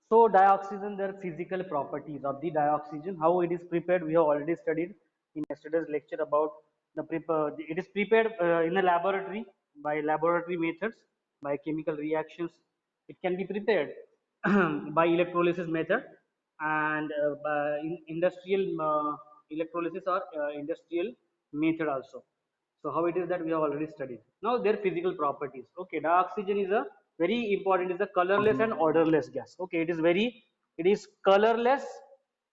So dioxygen, their physical properties of the dioxygen, how it is prepared, we have already studied in yesterday's lecture about the prepare. It is prepared in the laboratory by laboratory methods, by chemical reactions. It can be prepared by electrolysis method and by industrial electrolysis or industrial method also. So how it is that we have already studied. Now their physical properties. Okay, dioxygen is a very important, is a colorless and odorless gas. Okay, it is colorless.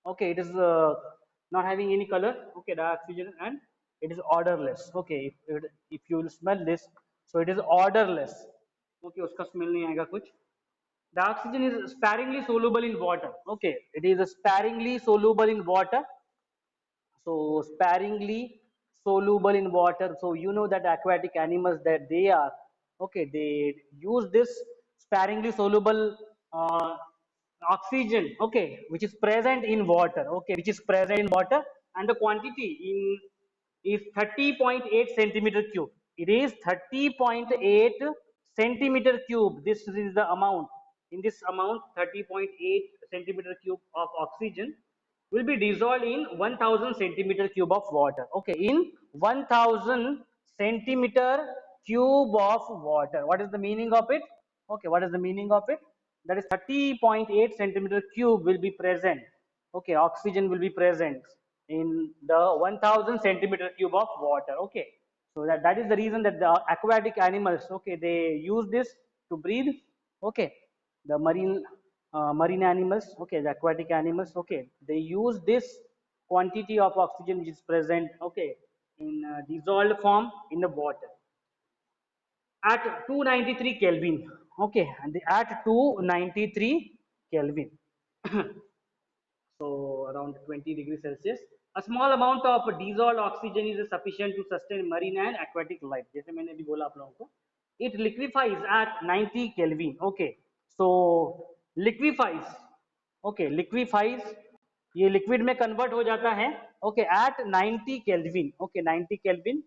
Okay, it is not having any color. Okay, dioxygen, and it is odorless. Okay, if you will smell this, so it is odorless. Okay, उसका smell नहीं आएगा कुछ. The oxygen is sparingly soluble in water. Okay, it is sparingly soluble in water. So sparingly soluble in water. So you know that aquatic animals that they are, okay, they use this sparingly soluble oxygen, okay, which is present in water, okay, which is present in water, and the quantity in is 30.8 centimeter cube. It is 30.8 centimeter cube. This is the amount. In this amount, 30.8 centimeter cube of oxygen will be dissolved in 1000 centimeter cube of water. Okay, in 1000 centimeter cube of water. What is the meaning of it? Okay, what is the meaning of it? That is 30.8 centimeter cube will be present. Okay, oxygen will be present in the 1000 centimeter cube of water. Okay, so that is the reason that the aquatic animals, okay, they use this to breathe. Okay, the marine animals, okay, the aquatic animals, okay, they use this quantity of oxygen which is present, okay, in dissolved form in the water at 293 Kelvin. Okay, and at 293 Kelvin. So around 20 degrees Celsius. A small amount of dissolved oxygen is sufficient to sustain marine and aquatic life. जैसे मैंने अभी बोला आप लोगों को, it liquefies at 90 Kelvin. Okay, so liquefies, okay, liquefies, ये liquid में convert हो जाता है, okay, at 90 Kelvin. Okay, 90 Kelvin.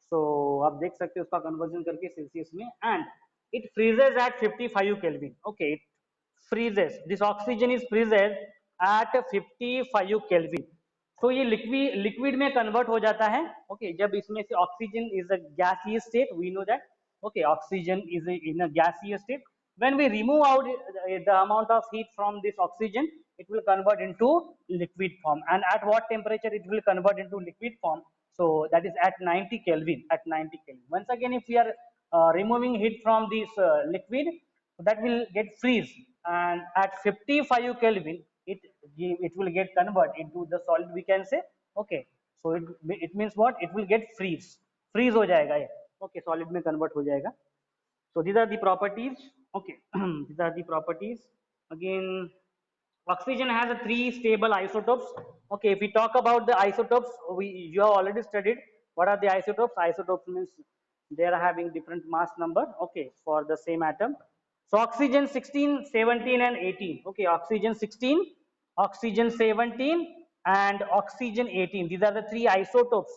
So आप देख सकते हो उसका conversion करके सेल्सियस में, and it freezes at 55 Kelvin. Okay, it freezes. This oxygen is freezes at 55 Kelvin. तो ये लिक्विड में कन्वर्ट हो जाता है. ओके, जब इसमें से oxygen is a gaseous state, we know that. Okay, oxygen is in a gaseous state. When we remove out the amount of heat from this oxygen, it will convert into liquid form. And at what temperature it will convert into liquid form? So that is at 90 Kelvin. At 90 Kelvin. Once again, if we are removing heat from this liquid, that will get freeze, and at 55 Kelvin, it will get convert into the solid, we can say. Okay, so it means what? It will get freeze हो जाएगा ये. Okay, solid में convert हो जाएगा. So these are the properties. Okay, these are the properties. Again, oxygen has a three stable isotopes. Okay, if we talk about the isotopes, you have already studied what are the isotopes. Isotopes means they are having different mass number. Okay, for the same atom. So oxygen 16, 17, and 18. Okay, oxygen 16, oxygen 17, and oxygen 18. These are the three isotopes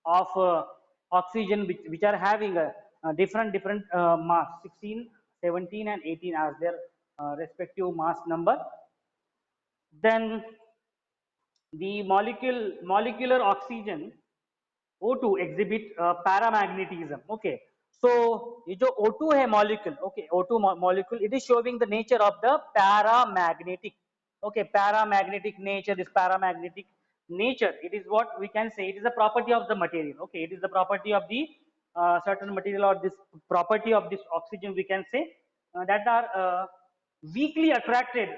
of oxygen which are having a different mass, 16, 17, and 18 as their respective mass number. Then the molecular oxygen O2 exhibit paramagnetism. Okay, so ये जो O2 है molecule, okay, O2 molecule, it is showing the nature of the paramagnetic. Okay, paramagnetic nature. This paramagnetic nature, it is what we can say. It is a property of the material. Okay, it is the property of the certain material, or this property of this oxygen, we can say, that are weakly attracted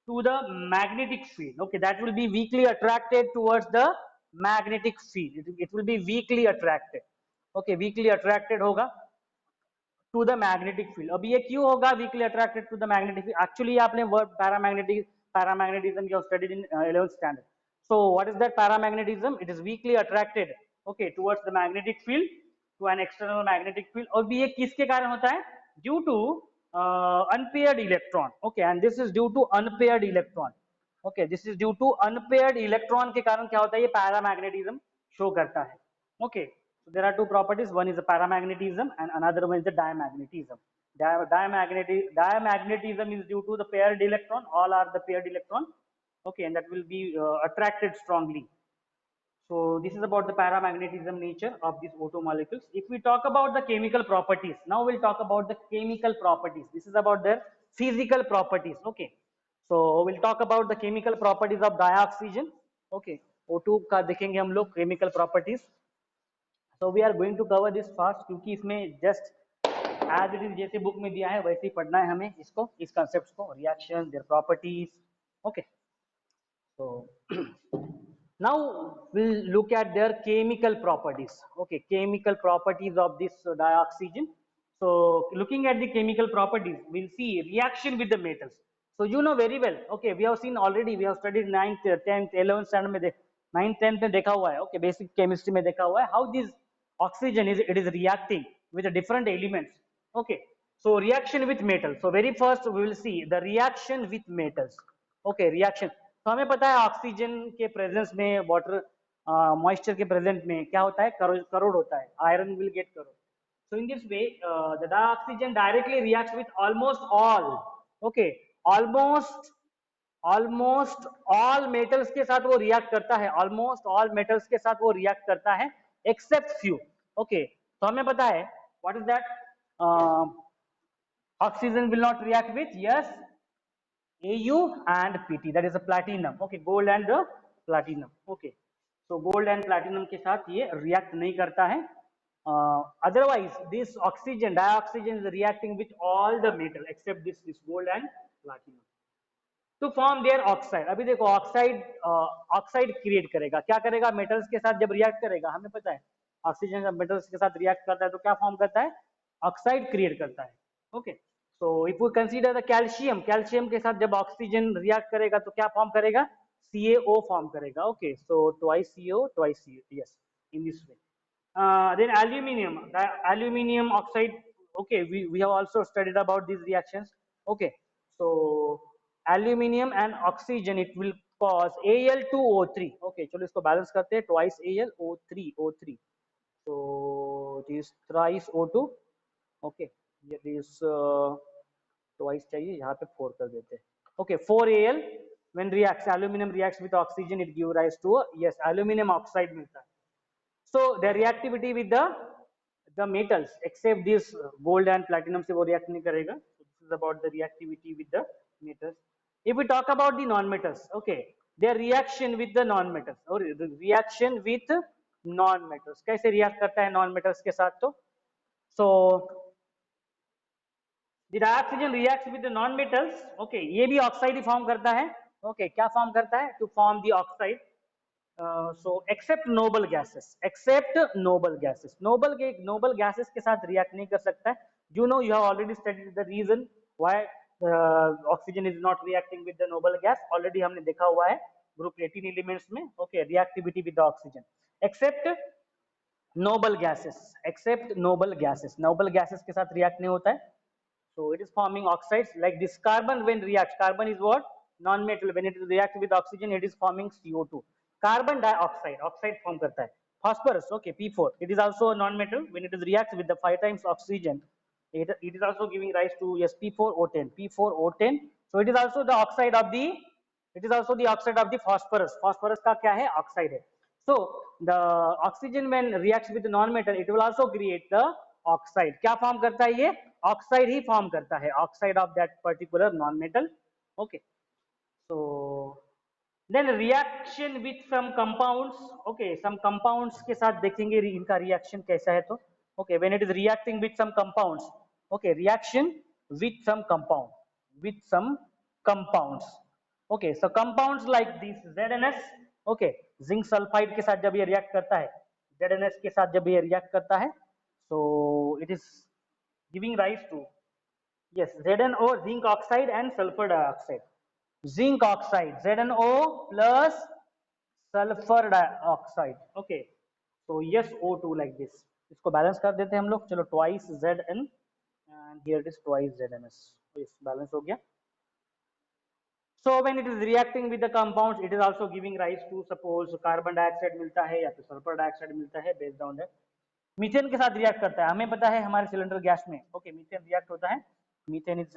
to the magnetic field. Okay, that will be weakly attracted towards the magnetic field. It will be weakly attracted. Okay, weakly attracted होगा to the magnetic field. अब ये क्यों होगा weakly attracted to the magnetic field? Actually आपने word paramagnetism you have studied in 11th standard. So what is that paramagnetism? It is weakly attracted, okay, towards the magnetic field, to an external magnetic field. और ये किसके कारण होता है? Due to unpaired electron. Okay, and this is due to unpaired electron. Okay, this is due to unpaired electron के कारण क्या होता है? ये paramagnetism show करता है. Okay, so there are two properties. One is the paramagnetism and another one is the diamagnetism. Diamagnetism is due to the paired electron. All are the paired electron. Okay, and that will be attracted strongly. So this is about the paramagnetism nature of these O2 molecules. If we talk about the chemical properties, now we'll talk about the chemical properties. This is about their physical properties. Okay. So we'll talk about the chemical properties of dioxygen. Okay. O2 का देखेंगे हम लोग chemical properties. So we are going to cover this fast क्योंकि इसमें just as it is जैसे book में दिया है वैसे ही पढ़ना है हमें इसको, इस concepts को, reaction, their properties. Okay. So now we'll look at their chemical properties. Okay, chemical properties of this dioxygen. So looking at the chemical properties, we'll see reaction with the metals. So you know very well. Okay, we have seen already. We have studied 9th, 10th, 11th standard में 9th, 10th में देखा हुआ है. Okay, basic chemistry में देखा हुआ है. How this oxygen is reacting with the different elements. Okay, so reaction with metals. So very first we will see the reaction with metals. Okay, reaction. तो हमें पता है ऑक्सीजन के प्रेजेंस में वाटर मॉइस्चर के प्रेजेंट में क्या होता है, करोड़ होता है, iron will get crore. So in this way, the dioxygen directly reacts with almost all, okay, almost all metals के साथ वो react करता है, almost all metals के साथ वो react करता है, except few, okay. तो हमें पता है what is that, oxygen will not react with, yes, Au and Pt, that is a platinum, okay, gold and platinum, okay. So gold and platinum के साथ ये react नहीं करता है. Otherwise this oxygen, dioxygen is reacting with all the metal except this gold and platinum to form their oxide. अभी देखो oxide create करेगा, क्या करेगा, मेटल्स के साथ जब रिएक्ट करेगा, हमें पता है ऑक्सीजन जब मेटल्स के साथ रिएक्ट करता है तो क्या फॉर्म करता है, ऑक्साइड क्रिएट करता है. Okay, so if we consider the calcium, calcium के साथ जब ऑक्सीजन रिएक्ट करेगा तो क्या फॉर्म करेगा, CaO फॉर्म करेगा. Okay, so twice CO, twice CO, yes, in this way. Then aluminum oxide, okay, we have also studied about these reactions. Okay, so aluminium and oxygen, it will cause Al2O3. Okay, चलो इसको balance करते हैं, twice Al O3. So this thrice O2. Okay, ये is twice चाहिए, यहाँ पे 4 कर देते हैं. Okay, 4Al. When reacts, aluminum reacts with oxygen, it gives rise to, yes, aluminum oxide मिलता है. So the reactivity with the metals, except this gold and platinum से वो react नहीं करेगा. So this is about the reactivity with the metals. If we talk about the non-metals, okay, their reaction with the non-metals, or reaction with non-metals, कैसे react करता है non-metals के साथ तो, so the dioxygen reacts with the non-metals. Okay, ये भी oxide ही form करता है. Okay, क्या form करता है, to form the oxide. So except noble gases, noble gases के साथ react नहीं कर सकता है. You know, you have already studied the reason why oxygen is not reacting with the noble gas. Already हमने देखा हुआ है group 18 elements में. Okay, reactivity with the oxygen except noble gases, noble gases के साथ react नहीं होता है. So it is forming oxides like this. Carbon when reacts, carbon is what, non-metal, when it is react with oxygen it is forming CO2. Carbon dioxide, oxide form करता है. Phosphorus, okay, P4, it is also a non-metal. When it is reacts with the 5 times oxygen, it is also giving rise to, yes, P4O10. So it is also the oxide of the, phosphorus. Phosphorus का क्या है, oxide है. So the oxygen when reacts with the non-metal, it will also create the oxide. क्या form करता है ये, oxide ही form करता है, oxide of that particular non-metal. Okay, so then reaction with some compounds. Okay, some compounds के साथ देखेंगे इनका reaction कैसा है तो. Okay, when it is reacting with some compounds, okay, reaction with some compounds. Okay, so compounds like this ZNS, okay, zinc sulfide के साथ जब ये react करता है, ZNS के साथ जब ये react करता है, so it is giving rise to, yes, ZNO, zinc oxide and sulfur dioxide. Zinc oxide, ZNO plus sulfur dioxide. Okay, so yes, O2 like this. इसको बैलेंस कर देते हैं हम लोग, चलो twice Zn and here it is twice ZNS. तो इस balance हो गया. So when it is reacting with the compounds, it is also giving rise to, suppose carbon dioxide मिलता है या तो sulfur dioxide मिलता है, based on that. मीथेन के साथ रिएक्ट करता है, हमें पता है हमारे सिलेंडर गैस में, ओके, मीथेन रिएक्ट होता है, methane is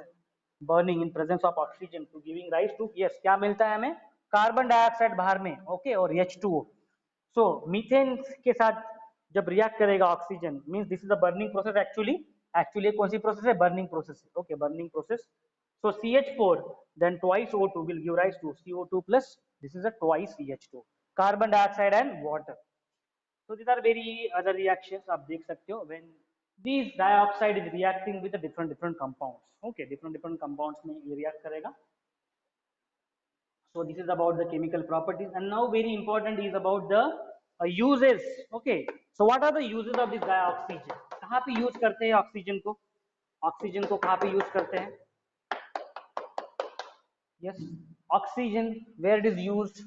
burning in presence of oxygen to giving rise to, yes, क्या मिलता है हमें, कार्बन डाइऑक्साइड बाहर में, ओके, और H2O। सो मीथेन के साथ जब रिएक्ट करेगा oxygen, means this is the burning process actually, actually कौन सी प्रोसेस है, burning process, okay, burning process. So CH4 then twice O2 will give rise to CO2 plus, this is a twice CH2, carbon dioxide and water. So these are very other reactions आप देख सकते हो when these dioxide is reacting with the different compounds, okay, different compounds में ये react करेगा. So this is about the chemical properties, and now very important is about the uses, okay. So what are the uses of this dioxygen, कहाँ पे use करते हैं oxygen को, oxygen को कहाँ पे use करते हैं, yes, oxygen, where it is used,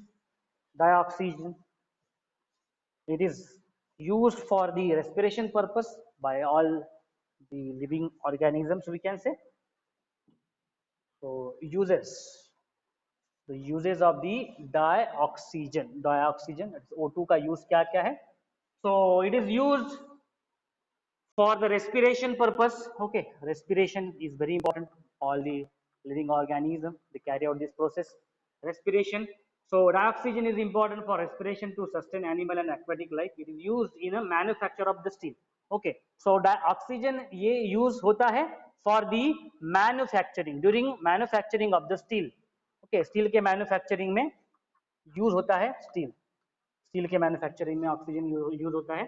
dioxygen, it is used for the respiration purpose by all the living organisms, we can say. So uses, the uses of the dioxygen, it's O2 का use क्या क्या है, so it is used for the respiration purpose, okay, respiration is very important, all the living organism they carry out this process, respiration. So dioxygen is important for respiration to sustain animal and aquatic life, it is used in a manufacture of the steel, okay. So oxygen ये use होता है for the manufacturing, during manufacturing of the steel, okay, steel के manufacturing में use होता है steel, steel के manufacturing में oxygen use होता है.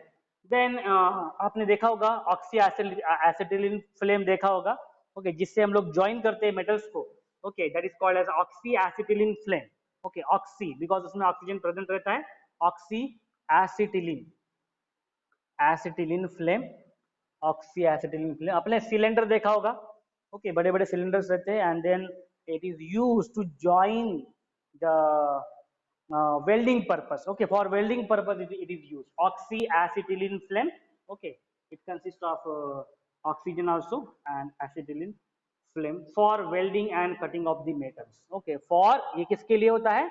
देन आपने देखा होगा ऑक्सी एसिटिलीन फ्लेम देखा होगा, ओके, जिससे हम लोग ज्वाइन करते हैं मेटल्स को, okay, that is called as oxy acetylene flame, okay, oxy because उसमें ऑक्सीजन प्रेजेंट रहता है, oxy acetylene, acetylene flame, oxy acetylene flame. अपने सिलेंडर देखा होगा, ओके, बड़े बड़े सिलेंडर्स रहते हैं and then it is use to join the welding purpose, okay, for welding purpose it is used, oxyacetylene flame, okay, it consists of oxygen also and acetylene flame for welding and cutting of the metals, okay, for ये किसके लिए होता है,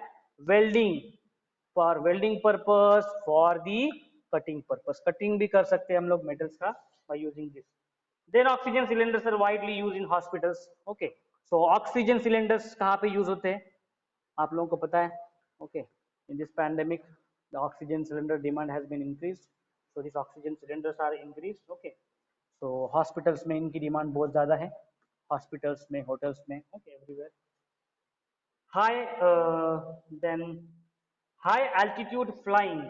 welding, for welding purpose, for the cutting purpose, cutting भी कर सकते हैं हम लोग metals का by using this. Then oxygen cylinders are widely used in hospitals, okay, so oxygen cylinders कहाँ पे use होते हैं, आप लोगों को पता है, okay, in this pandemic the oxygen cylinder demand has been increased, so these oxygen cylinders are increased, okay, so hospitals में इनकी डिमांड बहुत ज्यादा है, hospitals में, hotels में, okay, everywhere. High then high altitude flying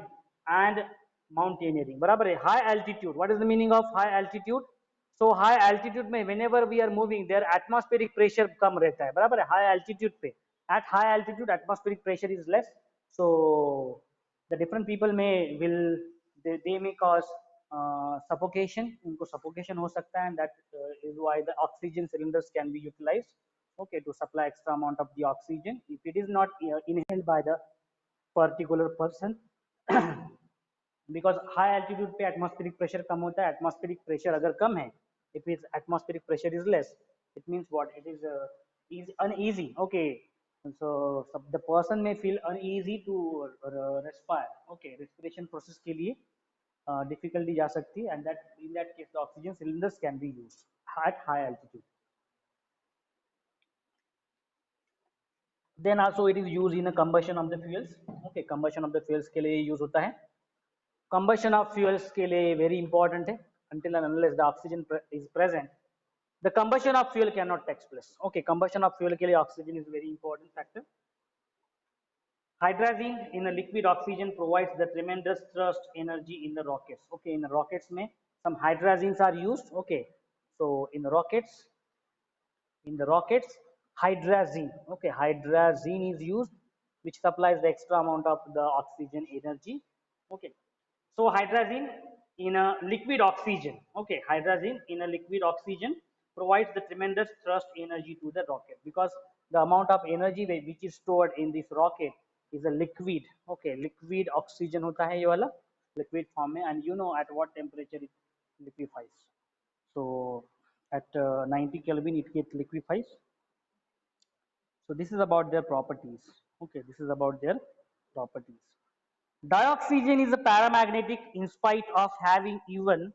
and mountaineering, बराबर है, high altitude, what is the meaning of high altitude, so high altitude में whenever we are moving their atmospheric pressure कम रहता है, बराबर है, high altitude पे, at high altitude atmospheric pressure is less, so the different people may will they may cause suffocation, उनको suffocation हो सकता है, and that is why the oxygen cylinders can be utilized, okay, to supply extra amount of the oxygen if it is not inhaled by the particular person. because high altitude पे atmospheric pressure कम होता है, atmospheric pressure अगर कम है, if its atmospheric pressure is less, it means what, it is uneasy, okay, so the person may feel uneasy to respire, okay, respiration process के लिए difficulty जा सकती है, and that in that case the oxygen cylinders can be used at high altitude. Then also it is used in a combustion of the fuels, okay, combustion of the fuels के लिए use होता है, combustion of fuels के लिए very important है, until and unless the oxygen is present the combustion of fuel cannot take place, okay, combustion of fuel के लिए oxygen is very important factor. Hydrazine in a liquid oxygen provides the tremendous thrust energy in the rockets, okay, in the rockets में some hydrazines are used, okay, so in the rockets hydrazine, okay, hydrazine is used which supplies the extra amount of the oxygen energy, okay, so hydrazine in a liquid oxygen, okay, hydrazine in a liquid oxygen provides the tremendous thrust energy to the rocket because the amount of energy which is stored in this rocket is a liquid, okay, liquid oxygen होता है ये वाला liquid form में, and you know at what temperature it liquefies, so at 90 Kelvin it gets liquefies. So this is about their properties, okay, this is about their properties. Dioxygen is a paramagnetic in spite of having even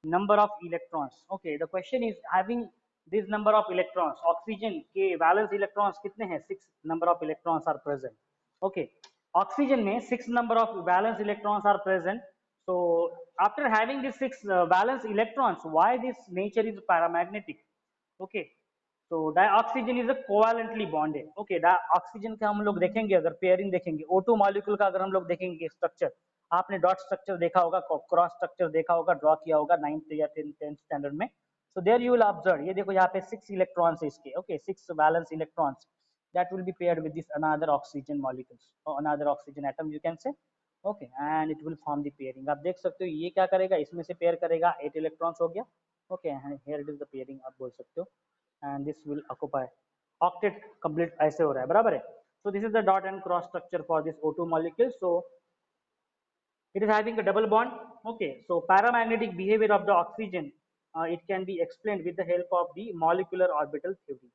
number of electrons. Okay, the question is having this number of electrons. Oxygen के valence electrons कितने हैं? 6 number of electrons are present. Okay, oxygen में 6 number of valence electrons are present. So after having these 6 valence electrons, why this nature is paramagnetic? Okay, तो dioxygen is covalently bonded. Okay, oxygen का हम लोग देखेंगे, अगर pairing देखेंगे O2 molecule का अगर हम लोग देखेंगे स्ट्रक्चर, आपने डॉट स्ट्रक्चर देखा होगा, क्रॉस स्ट्रक्चर देखा होगा, ड्रॉ किया होगा 9th या 10th स्टैंडर्ड में. So there you will observe, ये देखो यहाँ पे 6 इलेक्ट्रॉन्स है इसके. Okay, 6 valence electrons that will be paired with this another oxygen molecules or another oxygen atom you can say. Okay, and it will form the pairing. आप देख सकते हो ये क्या करेगा, इसमें से पेयर करेगा, 8 इलेक्ट्रॉन्स हो गया. Okay, here it is the pairing आप बोल सकते हो, and this will occupy octet complete ऐसे हो रहा है, बराबर है. So this is the dot and cross structure for this O2 molecule. So it is having a double bond. Okay, so paramagnetic behavior of the oxygen, it can be explained with the help of the molecular orbital theory.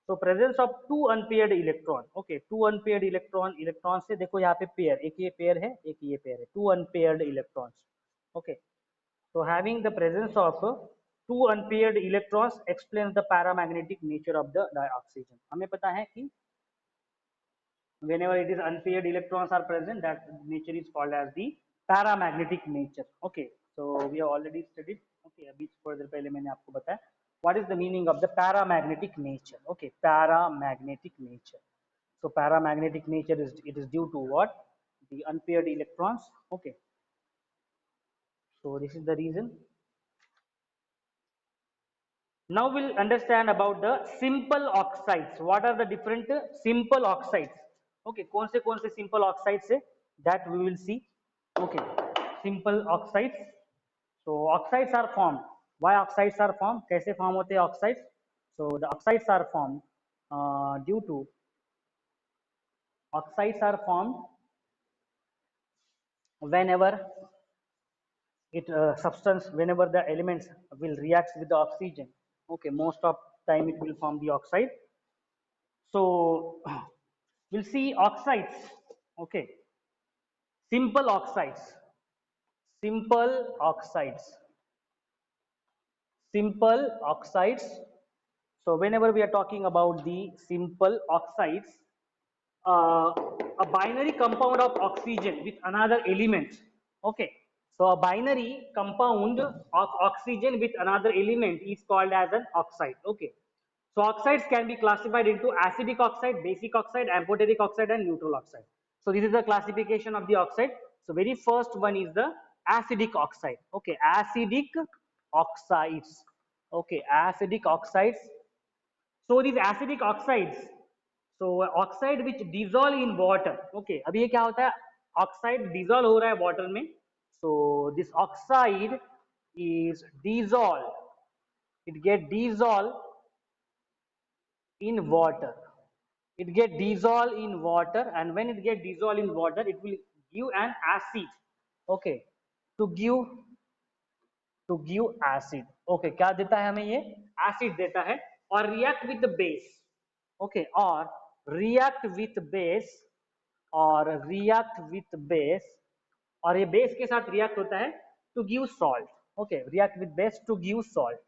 So presence of two unpaired electron. Okay, two unpaired electron से देखो यहाँ पे pair, एक ये pair है, एक ये pair है, two unpaired electrons. Okay, so having the presence of two unpaired electrons explains the paramagnetic nature of the dioxygen. हमें पता है कि whenever it is unpaired electrons are present, that nature is called as the paramagnetic nature. Okay, so we have already studied. Okay, अभी थोड़ी देर पहले मैंने आपको बताया what is the meaning of the paramagnetic nature. Okay, paramagnetic nature. So paramagnetic nature is, it is due to what? The unpaired electrons. Okay, so this is the reason. Now we'll understand about the simple oxides. What are the different simple oxides? Okay, कौन से simple oxides है? That we will see. Okay, simple oxides. So oxides are formed. Why oxides are formed? कैसे form होते हैं oxides? So the oxides are formed due to oxides are formed whenever it substance, whenever the elements will react with the oxygen. Okay, most of time it will form the oxide. So we'll see oxides. Okay, simple oxides, simple oxides, simple oxides. So whenever we are talking about the simple oxides, uh, a binary compound of oxygen with another element. Okay, so a binary compound of oxygen with another element is called as an oxide. Okay, so oxides can be classified into acidic oxide, basic oxide, amphoteric oxide, and neutral oxide. So this is the classification of the oxide. So very first one is the acidic oxide. Okay, acidic oxides. Okay, acidic oxides. So these acidic oxides, so oxide which dissolve in water. Okay, अभी ये क्या होता है, oxide dissolve हो रहा है water में. So this oxide is dissolved, it get dissolved in water. It get dissolved in water, and when it get dissolved in water, it will give an acid. Okay, to give acid. Okay, क्या देता है हमें ये? Acid देता है, और react with the base. Okay, or react with base, or react with base, और ये base के साथ react होता है to give salt. Okay, react with base to give salt,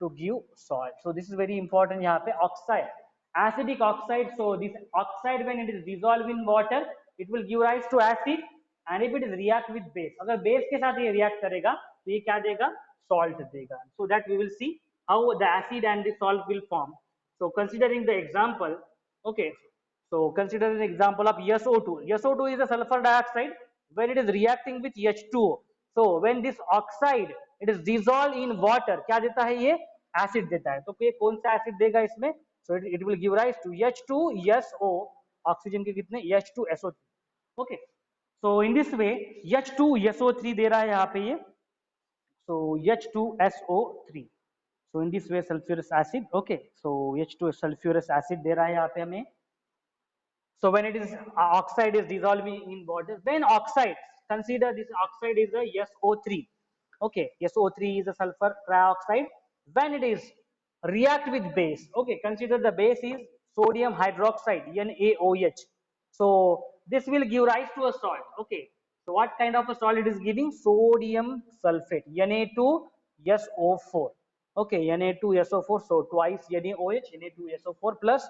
to give salt. So this is very important. यहाँ पे oxide, acidic oxide. So this oxide when it is dissolved in water, it will give rise to acid, and if it is react with base, अगर base के साथ ये react करेगा तो ये क्या देगा? Salt देगा. So that we will see how the acid and the salt will form. So considering the example, okay. So consider an example of SO2. SO2 is a sulfur dioxide when it is reacting with H2O. So when this oxide it is dissolved in water, क्या देता है ये? Acid देता है. तो ये कौन सा acid देगा इसमें? So it will give rise to H2SO. Oxygen के कितने? H2SO3. Okay. So in this way H2SO3 दे रहा है यहाँ पे ये. So H2SO3. So in this way sulfurous acid. Okay. So H2 sulfurous acid दे रहा है यहाँ पे हमें. So when it is oxide is dissolving in water, then oxide, consider this oxide is a SO3. Okay, SO3 is a sulfur trioxide. When it is react with base, okay, consider the base is sodium hydroxide, NaOH. So this will give rise to a salt. Okay, so what kind of a salt it is giving? Sodium sulfate, Na2SO4. Okay, Na2SO4, so twice NaOH, Na2SO4 plus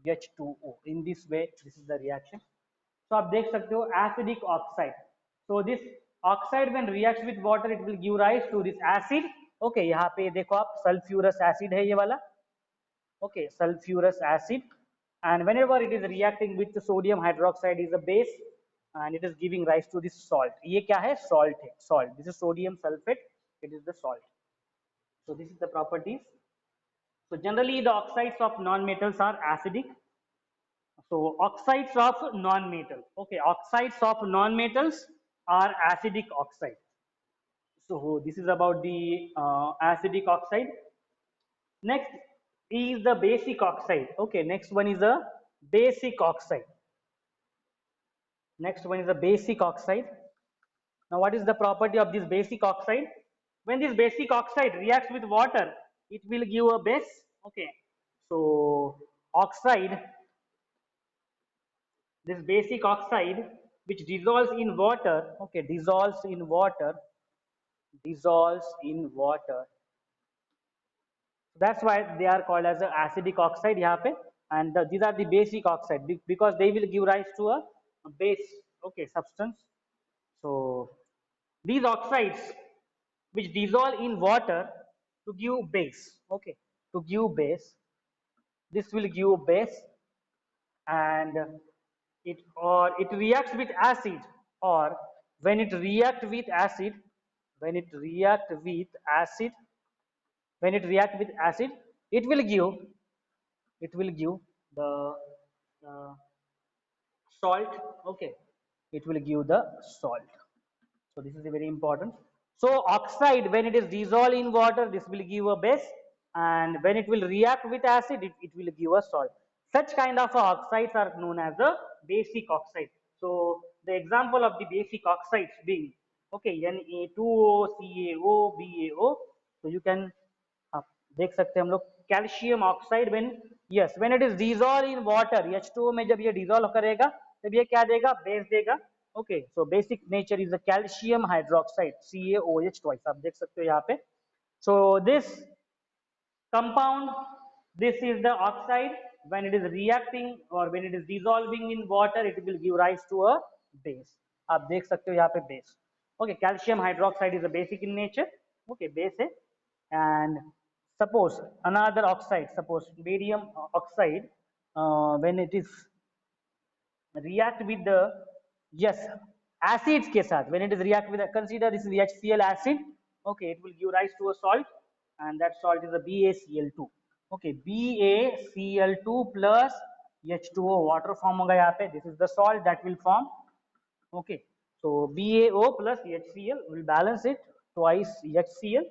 H2O. In this way, this is the reaction. So आप देख सकते हो acidic oxide. So this oxide when reacts with water, it will give rise to this acid. Okay, यहाँ पे देखो आप sulfurous acid है ये वाला. Okay, sulfurous acid, and whenever it is reacting with the sodium hydroxide is a base, and it is giving rise to this salt. ये क्या है? Salt है. Salt. This is sodium sulfate. It is the salt. So this is the properties. So generally the oxides of non-metals are acidic. So oxides of non-metal. Okay, oxides of non-metals are acidic oxide. So this is about the acidic oxide. Next is the basic oxide. Okay, next one is a basic oxide. Next one is a basic oxide. Now what is the property of this basic oxide? When this basic oxide reacts with water, it will give a base. Okay, so oxide, this basic oxide which dissolves in water, okay, dissolves in water. That's why they are called as a acidic oxide यहाँ पे, and these are the basic oxide because they will give rise to a base, okay, substance. So these oxides which dissolve in water to give base, okay, to give base, this will give base, and it reacts with acid, or when it react with acid, when it react with acid, it will give the salt. Okay, it will give the salt. So this is very important. So oxide, when it is dissolved in water, this will give a base, and when it will react with acid, it will give a salt. Such kind of oxides are known as the basic oxide. So the example of the basic oxides being, okay, Na2O, CaO, BaO. So you can देख सकते हैं हम लोग calcium oxide when, yes, when it is dissolve in water, H2O में जब ये dissolve करेगा तब ये क्या देगा? बेस देगा. Okay, so basic nature is the calcium hydroxide, CaOH twice. आप देख सकते हो यहाँ पे. So this compound, this is the oxide, when it is reacting or when it is dissolving in water, it will give rise to a base. आप देख सकते हो यहाँ पे base. Okay, calcium hydroxide is a basic in nature. Okay, base है. And suppose another oxide, suppose barium oxide, when it is react with the, yes, acids के साथ, when it is react with, consider this is HCl acid. Okay, it will give rise to a salt, and that salt is a BaCl2. Okay, BaCl2 plus H2O, water form होगा यहाँ पे. This is the salt that will form. Okay, so BaO plus HCl will balance it twice HCl,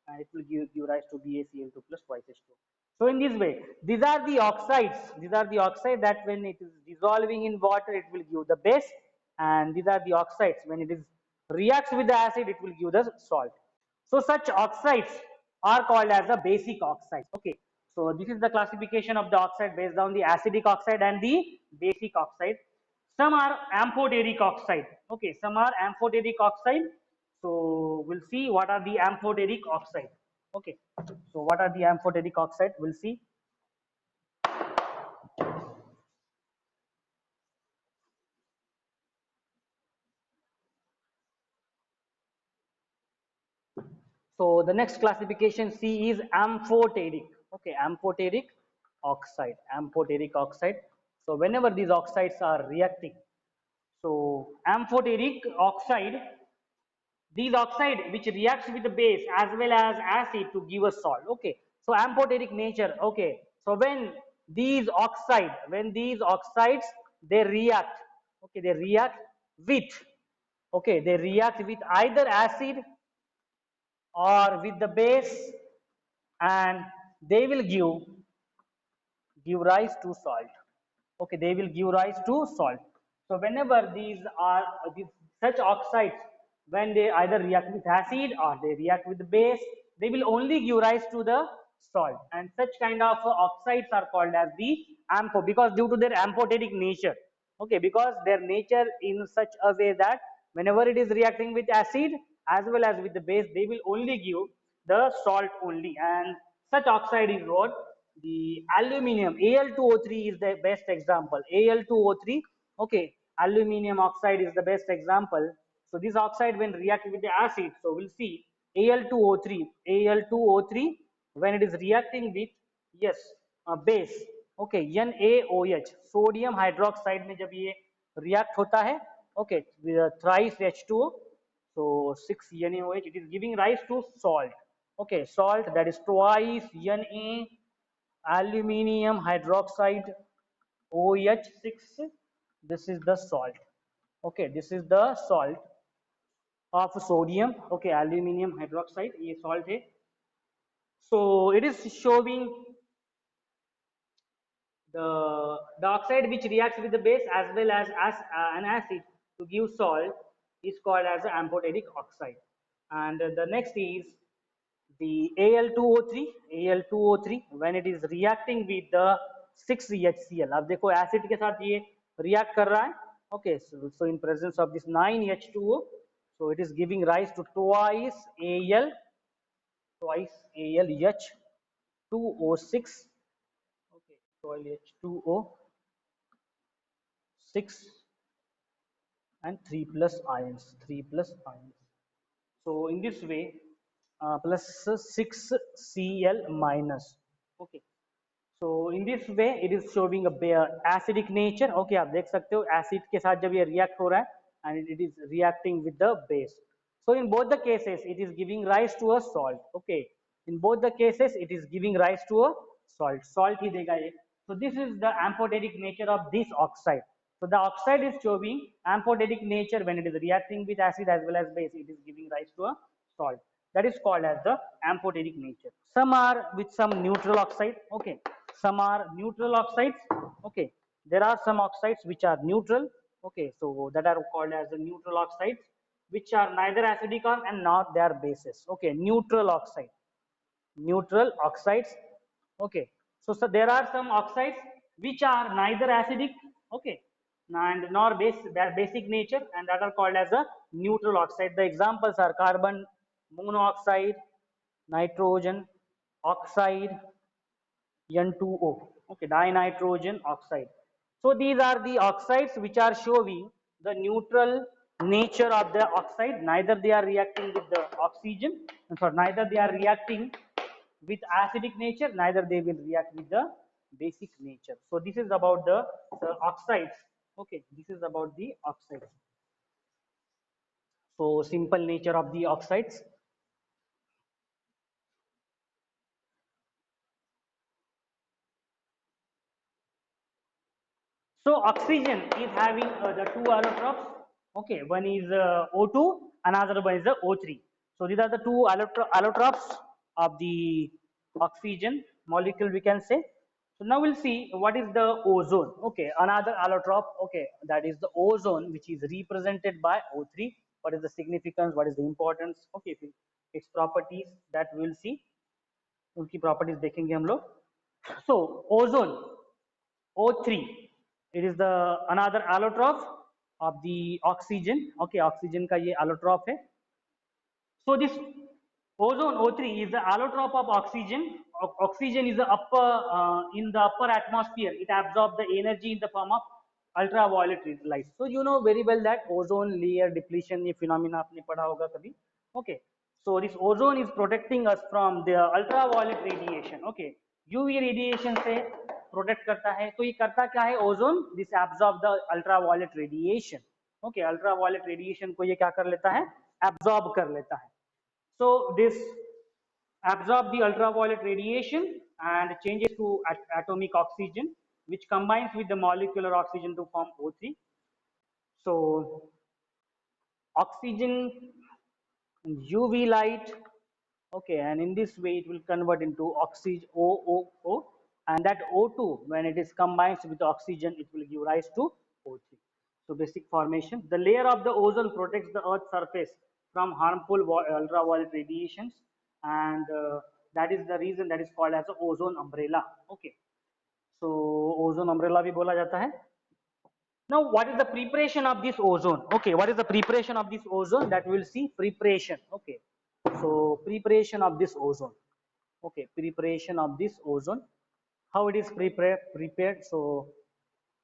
and it will give rise to BaCl2 plus twice H2O. So in this way, these are the oxides. These are the oxides that when it is dissolving in water, it will give the base, and these are the oxides when it is reacts with the acid, it will give the salt. So such oxides are called as a basic oxides. Okay, so this is the classification of the oxide based on the acidic oxide and the basic oxide. Some are amphoteric oxide. Okay, some are amphoteric oxide. So we'll see what are the amphoteric oxide. Okay, so what are the amphoteric oxide? We'll see. So the next classification C is amphoteric. Okay, amphoteric oxide. Amphoteric oxide. So whenever these oxides are reacting, so amphoteric oxide, these oxide which reacts with the base as well as acid to give a salt. Okay, so amphoteric nature. Okay, so when these oxides they react, okay, they react with, okay, they react with either acid or with the base, and they will give rise to salt. Okay, they will give rise to salt. So whenever these such oxides, when they either react with acid or they react with the base, they will only give rise to the salt, and such kind of oxides are called as the ampho, because due to their amphoteric nature. Okay, because their nature in such a way that whenever it is reacting with acid as well as with the base, they will only give the salt only. And such oxide is what? The aluminium. Al2O3 is the best example. Al2O3, okay, aluminium oxide is the best example. So this oxide when react with the acid, so we'll see Al2O3, Al2O3 when it is reacting with, yes, base, okay, NaOH, sodium hydroxide में जब ये react होता है, okay, with thrice H2O, so 6 NaOH, it is giving rise to salt. Okay, salt, that is twice Na aluminium hydroxide OH6. This is the salt. Okay, this is the salt of sodium. Okay, aluminium hydroxide, ये salt है. So it is showing the oxide which reacts with the base as well as an acid to give salt is called as amphoteric oxide. And the next is the Al2O3. Al2O3 when it is reacting with the 6HCl. अब देखो acid के साथ ये react कर रहा है. Okay, so in presence of this 9H2O, so it is giving rise to twice AlH2O6. Okay, twice H2O6 and 3 plus ions. So in this way, plus 6Cl minus. Okay. So in this way, it is showing a acidic nature. Okay, आप देख सकते हो acid के साथ जब ये react हो रहा है and it is reacting with the base. So in both the cases, it is giving rise to a salt. Okay, in both the cases, it is giving rise to a salt. Salt ही देगा ये. So this is the amphoteric nature of this oxide. So the oxide is showing amphoteric nature when it is reacting with acid as well as base. It is giving rise to a salt. That is called as the amphoteric nature. Some are with some neutral oxide. Okay, some are neutral oxides. Okay, there are some oxides which are neutral. Okay, so that are called as the neutral oxides, which are neither acidic and not their bases. Okay, neutral oxides. Okay, so there are some oxides which are neither acidic, okay, and nor their basic nature, and that are called as a neutral oxide. The examples are carbon monoxide, nitrogen oxide, N2O, okay, dinitrogen oxide. So these are the oxides which are showing the neutral nature of the oxide. Neither they are reacting with the oxygen, sorry, neither they are reacting with acidic nature, neither they will react with the basic nature. So this is about the oxides. Okay, this is about the oxides. So simple nature of the oxides. So oxygen is having the two allotropes. Okay, one is O2, another one is the O3. So these are the two allotropes of the oxygen molecule, we can say. So now we'll see what is the ozone. Okay, another allotrope. Okay, that is the ozone, which is represented by O3. What is the significance? What is the importance? Okay, its properties that we will see. उनकी properties देखेंगे हम लोग. So ozone O3, it is the another allotrope of the oxygen. Okay, oxygen का ये allotrope है. So this ozone O3 is the allotrope of oxygen. Oxygen is the in the upper atmosphere. It absorbs the energy in the form of ultraviolet light. So you know very well that ozone layer depletion ये phenomena आपने पढ़ा होगा कभी. Okay. So this ozone is protecting us from the ultraviolet radiation. Okay. UV radiation से protect करता है. तो ये करता क्या है ozone? This absorb the ultraviolet radiation. Okay. Ultraviolet radiation को ये क्या कर लेता है? Absorb कर लेता है. So this absorb the ultraviolet radiation and changes to atomic oxygen, which combines with the molecular oxygen to form O3. So oxygen, UV light, okay, and in this way it will convert into oxygen OO, and that O2 when it is combined with oxygen it will give rise to O3. So basic formation. The layer of the ozone protects the Earth's surface from harmful ultraviolet radiations, and that is the reason that is called as the ozone umbrella. Okay. So ozone umbrella भी बोला जाता है. Now, what is the preparation of this ozone? Okay, what is the preparation of this ozone? That we will see preparation. Okay, so preparation of this ozone. Okay, preparation of this ozone. How it is prepared? So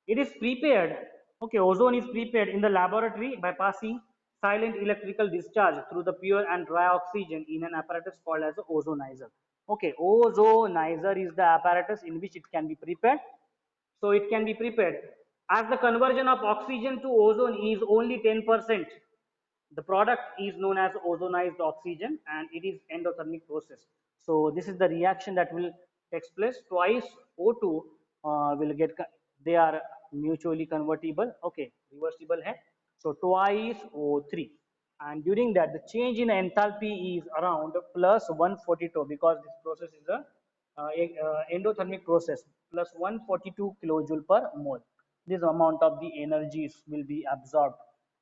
it is prepared. Okay, ozone is prepared in the laboratory by passing silent electrical discharge through the pure and dry oxygen in an apparatus called as the ozonizer. Okay, ozonizer is the apparatus in which it can be prepared. So it can be prepared. As the conversion of oxygen to ozone is only 10%, the product is known as ozonized oxygen and it is endothermic process. So this is the reaction that will take place. Twice O2 will get, they are mutually convertible, okay, reversible hai. So twice O3, and during that the change in enthalpy is around plus 142 because this process is a endothermic process, plus 142 kilojoule per mole. This amount of the energies will be absorbed,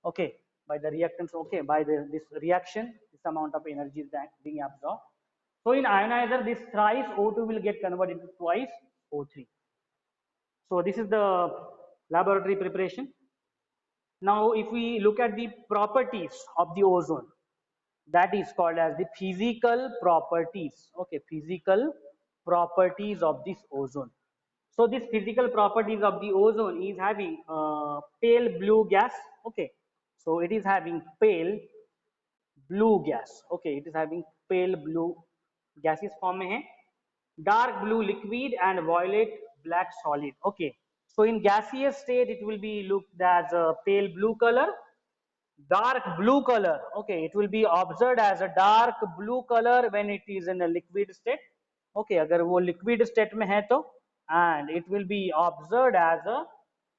okay, by the reactants, okay, by this reaction, this amount of energy is being absorbed. So in ionizer, this thrice O2 will get converted into twice O3. So this is the laboratory preparation. Now, if we look at the properties of the ozone, that is called as the physical properties. Okay, physical properties of this ozone. So this physical properties of the ozone is having pale blue gas. Okay, so it is having pale blue gas. Okay, it is having pale blue gases form में है, dark blue liquid and violet black solid. Okay, so in gaseous state it will be looked as a pale blue color, dark blue color. Okay, it will be observed as a dark blue color when it is in a liquid state. Okay, अगर वो liquid state में है तो, and it will be observed as a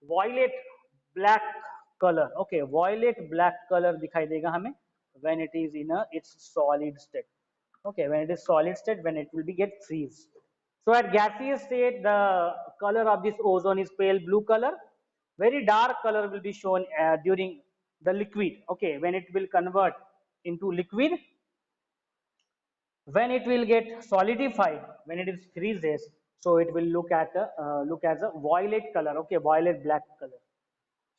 violet black color. Okay, violet black color दिखाई देगा हमें when it is in a its solid state. Okay, when it is solid state, when it will be get freeze. So at gaseous state, the color of this ozone is pale blue color. Very dark color will be shown during the liquid. Okay, when it will convert into liquid, when it will get solidified, when it is freezes, so it will look at a, look as a violet color. Okay, violet black color.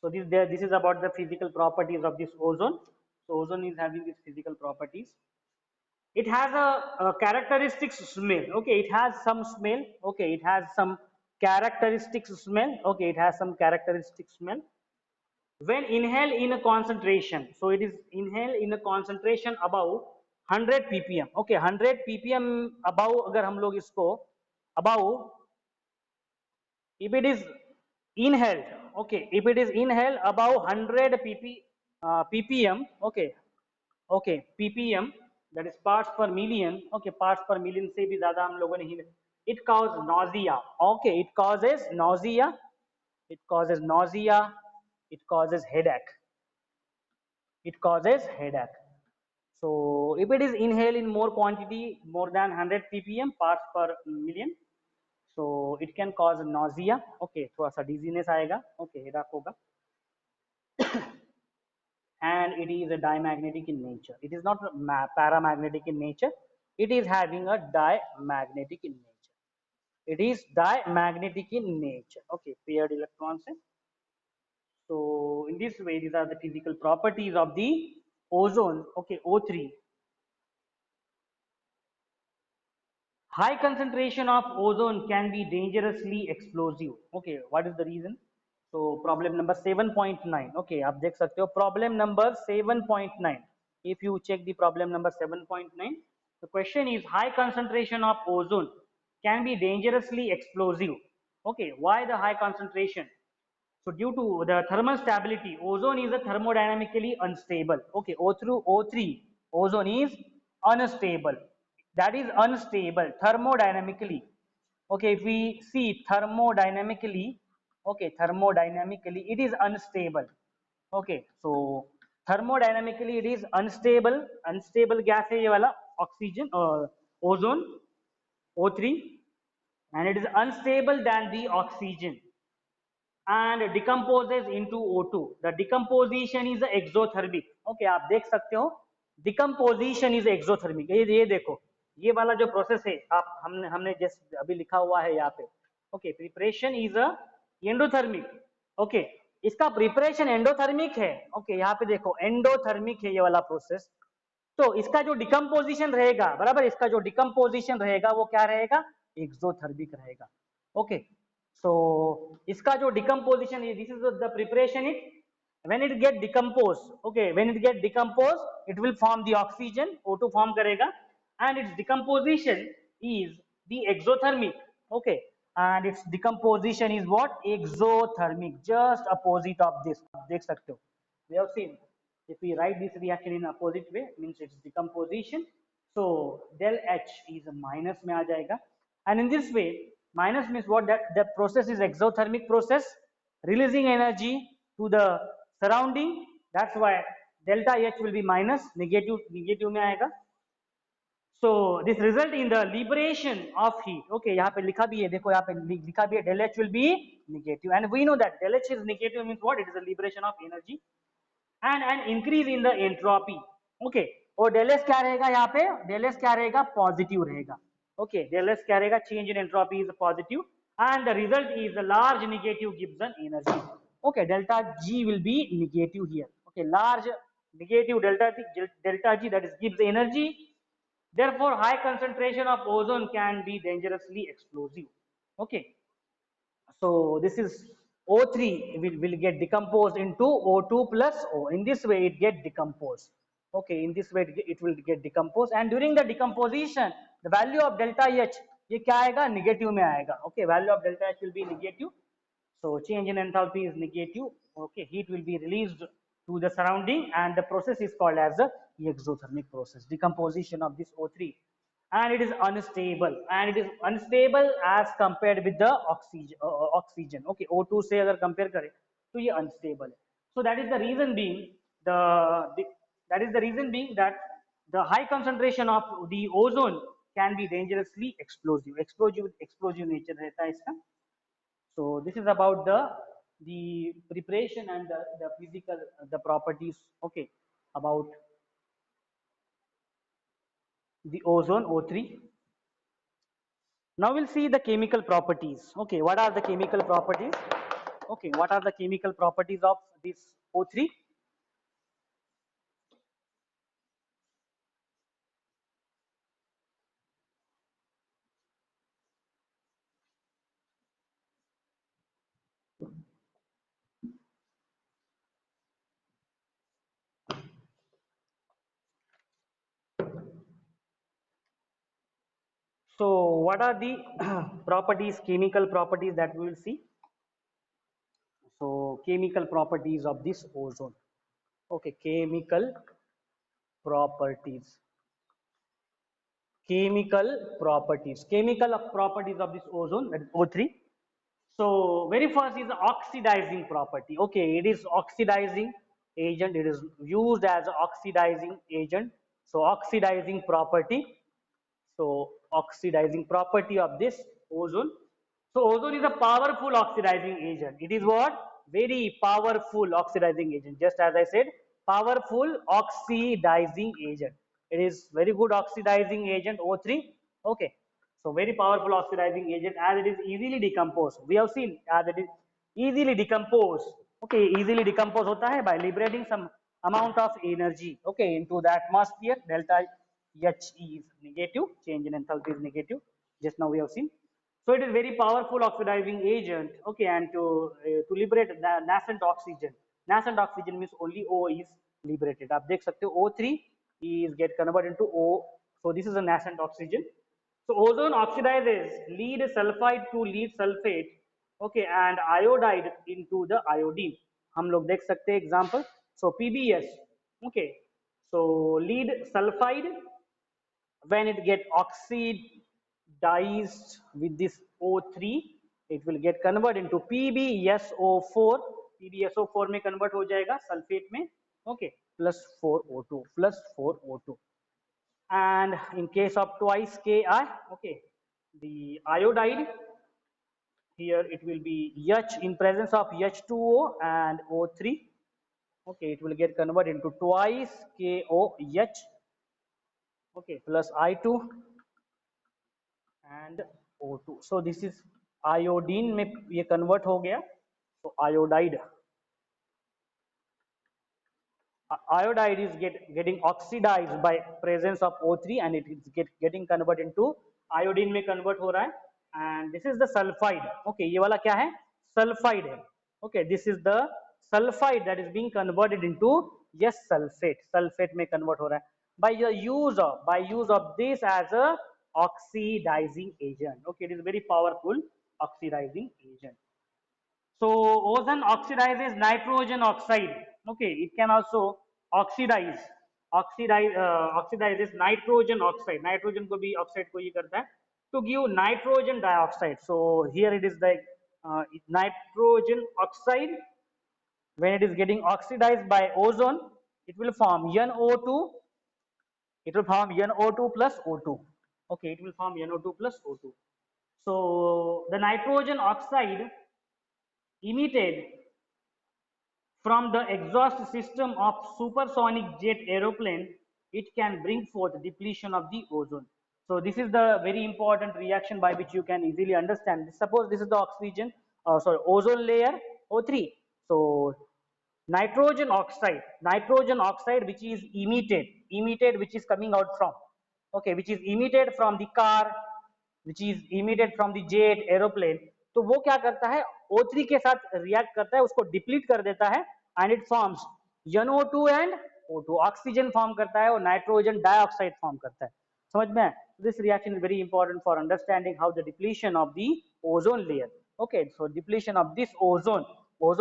So this is about the physical properties of this ozone. So ozone is having these physical properties. It has a characteristic smell. Okay, it has some smell. Okay, it has some characteristic smell. Okay, it has some characteristic smell when inhale in a concentration. So it is inhale in a concentration above 100 ppm. Okay, 100 ppm above अगर हम लोग इसको above, if it is inhaled, okay, if it is inhaled above 100 ppm, okay, okay, ppm, that is parts per million. Okay, parts per million से भी ज़्यादा हम लोगों ने, it causes nausea. Okay, it causes nausea, it causes nausea, it causes headache, it causes headache. So if it is inhaled in more quantity, more than 100 ppm, parts per million, so it can cause nausea. Okay, थोड़ा सा dizziness आएगा. Okay, headache होगा. And it is a diamagnetic in nature. It is not paramagnetic in nature. It is having a diamagnetic in nature. It is diamagnetic in nature. Okay, paired electrons. So in this way, these are the physical properties of the ozone. Okay, O3. High concentration of ozone can be dangerously explosive. Okay, what is the reason? So problem number 7.9. Okay, आप देख सकते हो problem number 7.9. If you check the problem number 7.9, the question is high concentration of ozone can be dangerously explosive. Okay, why the high concentration? So due to the thermal stability, ozone is a thermodynamically unstable. Okay, O through O3, ozone is unstable. That is unstable thermodynamically. Okay, if we see thermodynamically, okay, thermodynamically it is unstable. Okay, so thermodynamically it is unstable. Unstable gas है ये वाला oxygen or ozone O3, and it is unstable than the oxygen and decomposes into O2. The decomposition is exothermic. Okay, आप देख सकते हो decomposition is exothermic. ये देखो, ये वाला जो प्रोसेस है आप हमने हमने जैसे अभी लिखा हुआ है यहाँ पे. Okay, preparation is a endothermic. Okay, इसका प्रिपरेशन एंडोथर्मिक है। ओके, यहाँ पे देखो एंडोथर्मिक है ये वाला प्रोसेस। तो इसका जो डिकम्पोजिशन रहेगा, बराबर, इसका जो डिकम्पोजिशन रहेगा वो क्या रहेगा, एक्सोथर्मिक रहेगा। ओके, सो इसका जो decomposition, this is the preparation it, when it get decomposed, okay, when it get decomposed it will form the oxygen, O2 form karega, and its decomposition is the exothermic. Okay, and its decomposition is what, exothermic, just opposite of this, dekh sakte ho, we have seen, if we write this reaction in opposite way means its decomposition, so del H is a minus mein aa jayega, and in this way minus means what, that the process is exothermic process, releasing energy to the surrounding, that's why delta H will be minus, negative में आएगा. So this result in the liberation of heat. Okay, यहाँ पे लिखा भी है, देखो यहाँ पे लिखा भी है, del H will be negative, and we know that del H is negative means what, it is a liberation of energy and an increase in the entropy. Okay, और del S क्या रहेगा यहाँ पे, del S क्या रहेगा, positive रहेगा. Okay, del S क्या रहेगा, change in entropy is positive, and the result is a large negative Gibbs energy. Okay, delta G will be negative here. Okay, large negative delta G, that is Gibbs energy. Therefore, high concentration of ozone can be dangerously explosive. Okay, so this is O3 will get decomposed into O2 plus O. In this way, it get decomposed. Okay, in this way it will get decomposed, and during the decomposition, the value of delta H ये क्या आएगा, negative में आएगा. Okay, value of delta H will be negative. So change in enthalpy is negative. Okay, heat will be released to the surrounding, and the process is called as the exothermic process, decomposition of this O3, and it is unstable, as compared with the oxygen. Okay, O2 से अगर compare करें तो ये unstable है. So that is the reason being that the high concentration of the ozone can be dangerously explosive. Explosive nature रहता है इसका. So this is about the preparation and the physical, the properties. Okay, about the ozone, O3. Now we'll see the chemical properties. Okay, what are the chemical properties? Okay, what are the chemical properties of this O3? So what are the properties, chemical properties that we will see? So chemical properties of this ozone. Okay, chemical properties. Chemical properties of this ozone, that is O3. So very first is the oxidizing property. Okay, it is oxidizing agent. It is used as oxidizing agent. So oxidizing property. So oxidizing property of this ozone. So ozone is a powerful oxidizing agent. It is what? Very powerful oxidizing agent. Just as I said, powerful oxidizing agent. It is very good oxidizing agent, O3. Okay. So very powerful oxidizing agent, as it is easily decomposed. We have seen as it is easily decomposed. Okay, easily decomposed hota hai by liberating some amount of energy. Okay, into the atmosphere. Delta H is negative. Change in enthalpy is negative. Just now we have seen. So it is very powerful oxidizing agent. Okay, and to liberate the nascent oxygen. Nascent oxygen means only O is liberated. आप देख सकते हो O3 is get converted into O. So this is a nascent oxygen. So ozone oxidizes lead sulfide to lead sulfate, okay, and iodide into the iodine. हम लोग देख सकते हैं example. So PbS, okay. So lead sulfide, when it get oxidized with this O3, it will get converted into PbSO4. PbSO4 में convert हो जाएगा sulfate में, okay, plus 4O2. And in case of twice Ki, okay, the iodide, here it will be H in presence of H2O and O3. Okay, it will get converted into twice KOH, okay, plus I2 and O2. So this is iodine में ये convert हो गया, so iodide. Iodide is getting oxidized by presence of O3 and it is getting converted into iodine में convert हो रहा है, and this is the sulfide. Okay, ये वाला क्या है? Sulfide है. Okay, this is the sulfide that is being converted into, yes, sulfate. Sulfate में convert हो रहा है by use of this as a oxidizing agent. Okay, it is very powerful oxidizing agent. So ozone oxidizes nitrogen oxide. Okay, it can also oxidizes nitrogen oxide. Nitrogen को भी oxide को ये करता है to give nitrogen dioxide. So here it is like nitrogen oxide. When it is getting oxidized by ozone, it will form NO2. It will form NO2 plus O2. Okay, it will form NO2 plus O2. So the nitrogen oxide emitted from the exhaust system of supersonic jet aeroplane, it can bring forth depletion of the ozone. So this is the very important reaction by which you can easily understand. Suppose this is the oxygen, ozone layer O3. So nitrogen oxide which is emitted which is coming out from, okay, which is emitted from the car, which is emitted from the jet aeroplane, तो वो क्या करता है O3 के साथ react करता है, उसको डिप्लीट कर देता है and it forms NO2 and O2, oxygen form करता है और नाइट्रोजन डाइऑक्साइड फॉर्म करता है. समझ में? This reaction is very important for understanding how the depletion of the ozone layer. Okay, so depletion of this ozone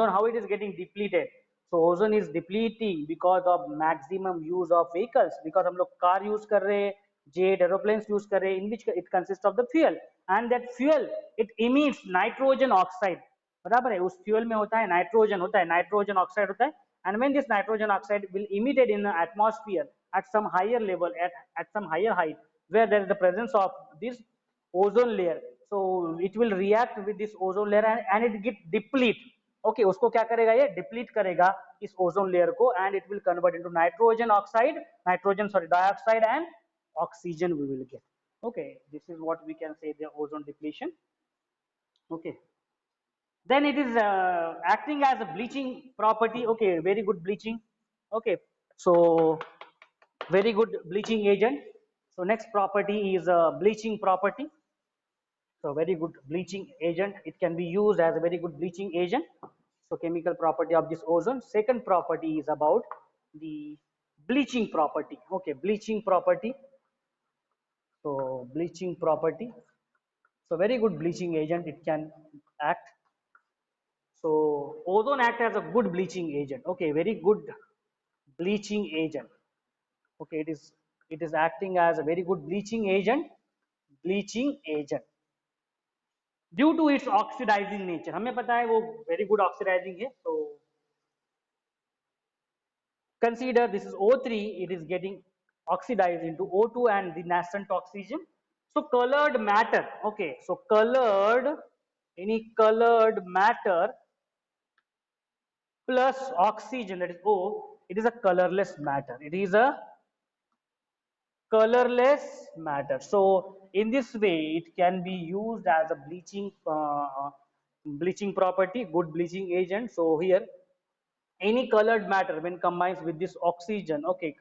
how it is getting depleted. So ozone is depleting because of maximum use of vehicles, because हम लोग car use कर रहे हैं, jet aeroplanes use कर रहे हैं, in which it consists of the fuel, and that fuel it emits nitrogen oxide. बराबर है, उस fuel में होता है नाइट्रोजन, होता है नाइट्रोजन ऑक्साइड होता है, and when this nitrogen oxide will emitted in the atmosphere at some higher level, at some higher height where there is the presence of this ozone layer, so it will react with this ozone layer and it get deplete. Okay, उसको क्या करेगा, ये deplete करेगा इस ozone layer को and it will convert into nitrogen dioxide and oxygen we will get. Okay, this is what we can say the ozone depletion. Okay, then it is acting as a bleaching property. Okay, very good bleaching. Okay, so very good bleaching agent. So next property is a bleaching property. So very good bleaching agent, it can be used as a very good bleaching agent. So chemical property of this ozone. Second property is about the bleaching property. Okay, bleaching property. So bleaching property. So very good bleaching agent, it can act. So ozone act as a good bleaching agent. Okay, very good bleaching agent. Okay, it is acting as a very good bleaching agent. Bleaching agent. Due to its oxidising nature, हमें पता है वो very good oxidising है. तो consider this is O3, it is getting oxidized into O2 and the nascent oxygen. So colored matter, okay, so any colored matter plus oxygen, that is O, it is a colorless matter, it is a colorless matter. So in this way it can be used as a bleaching property, good bleaching agent. So here any colored matter when combines with this oxygen, okay,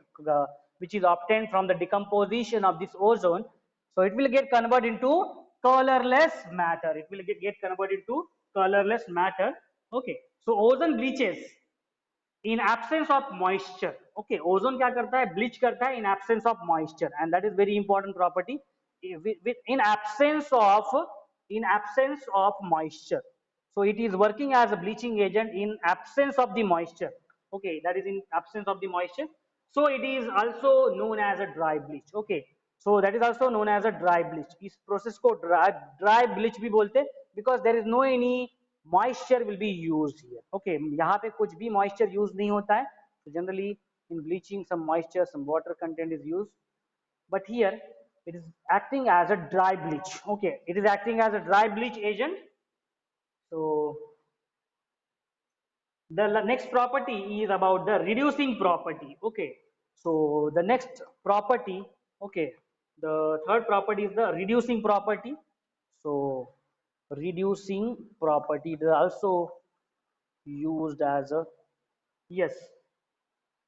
which is obtained from the decomposition of this ozone, so it will get converted into colorless matter, it will get converted into colorless matter. Okay, so ozone bleaches in absence of moisture. Okay, ozone क्या करता है, bleach करता है in absence of moisture, and that is very important property. In absence of moisture, so it is working as a bleaching agent in absence of the moisture. Okay, that is in absence of the moisture. So it is also known as a dry bleach. Okay, so that is also known as a dry bleach. इस process को dry bleach भी बोलते, because there is no any moisture will be used here. Okay, यहाँ पे कुछ भी moisture use नहीं होता है. So generally in bleaching some moisture, some water content is used, but here it is acting as a dry bleach. Okay, it is acting as a dry bleach agent. So the next property is about the reducing property. Okay, so the next property, okay, the third property is the reducing property. So reducing property is also used as a, yes,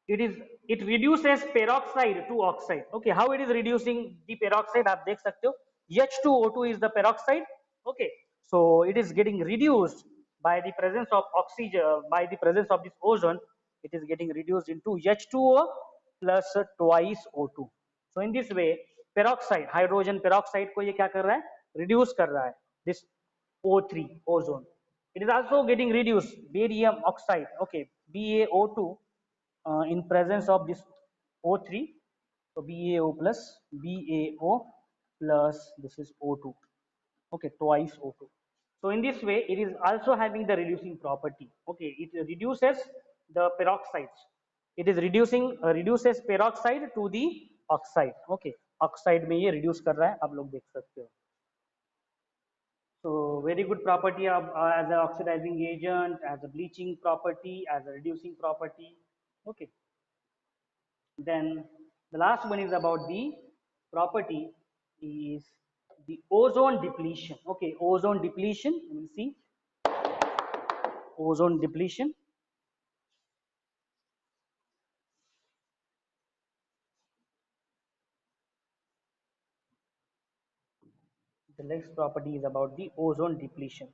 it reduces peroxide to oxide. Okay, how it is reducing the peroxide, आप देख सकते हो, H2O2 is the peroxide. Okay, so it is getting reduced by the presence of oxygen, by the presence of this ozone. It is getting reduced into H2O plus twice O2. So in this way, peroxide, hydrogen peroxide को ये क्या कर रहा है, reduce कर रहा है, this O3 ozone. It is also getting reduced barium oxide, okay, BaO2, in presence of this O3. So BaO plus this is O2, okay, twice O2. So in this way, it is also having the reducing property. Okay, it reduces the peroxides. It is reduces peroxide to the oxide. Okay, oxide में ये reduce कर रहा है, आप लोग देख सकते हो. So very good property of as an oxidizing agent, as a bleaching property, as a reducing property. Okay. Then the last one is about the property is the ozone depletion. Okay, ozone depletion. You will see ozone depletion. The next property is about the ozone depletion.